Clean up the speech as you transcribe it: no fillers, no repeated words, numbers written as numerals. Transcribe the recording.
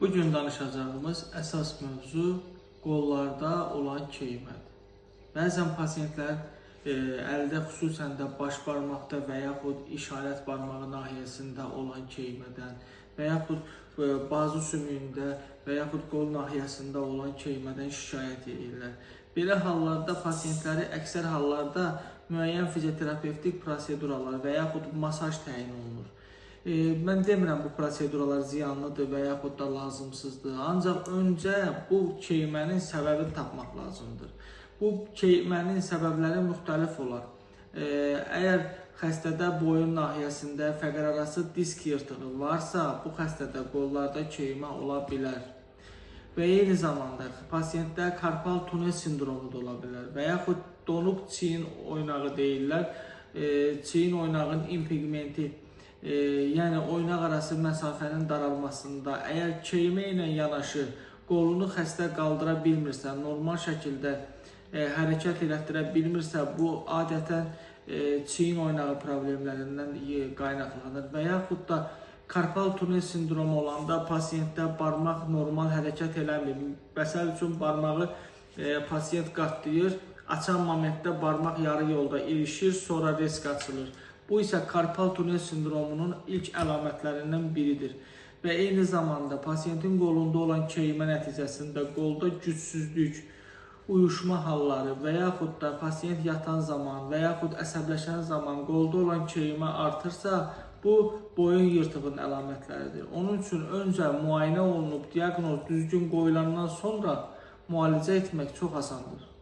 Bugün danışacağımız əsas mövzu qollarda olan keymədir. Bəzən pasientlər əldə, xüsusən də baş barmaqda və yaxud işarət barmağı nahiyəsində olan keymədən və yaxud bazu sümüyündə və yaxud qol nahiyəsində olan keymədən şikayət edirlər. Belə hallarda pasientləri əksər hallarda müəyyən fizioterapevtik proseduralar və yaxud masaj təyin olunur. Mən demirəm bu proseduralar ziyanlıdır və yaxud da lazımsızdır. Ancaq öncə bu keymənin səbəbini tapmaq lazımdır. Bu keymənin səbəbləri müxtəlif olar. Əgər xəstədə boyun nahiyəsində fəqərarası disk yırtığı varsa, bu xəstədə qollarda keymə ola bilər. Və eyni zamanda pasientdə karpal tunel sindromu da ola bilər və yaxud donuq çiyin oynağı deyirlər. Çiyin oynağın impigmenti, yəni oynaq arası məsafənin daralmasında, əgər keymə ilə yanaşı qolunu xəstə qaldıra bilmirsə, normal şəkildə hərəkət elətdirə bilmirsə, bu adətən çiyin oynağı problemlərindən qaynaqlanır və yaxud da karpal tunel sindromu olanda pasiyentdə barmaq normal hərəkət eləmir. Məsəl üçün barmağı pasiyent qatlayır, açan momentdə barmaq yarı yolda ilişir, sonra risk açılır. Bu isə karpal tunel sindromunun ilk əlamətlərindən biridir və eyni zamanda pasiyentin qolunda olan keymə nəticəsində qolda gücsüzlük, uyuşma halları və yaxud da pasiyent yatan zaman və yaxud əsəbləşən zaman qolda olan keymə artırsa, bu boyun yırtığının əlamətləridir. Onun üçün öncə müayinə olunub, diaqnoz düzgün qoyulandan sonra müalicə etmək çox asandır.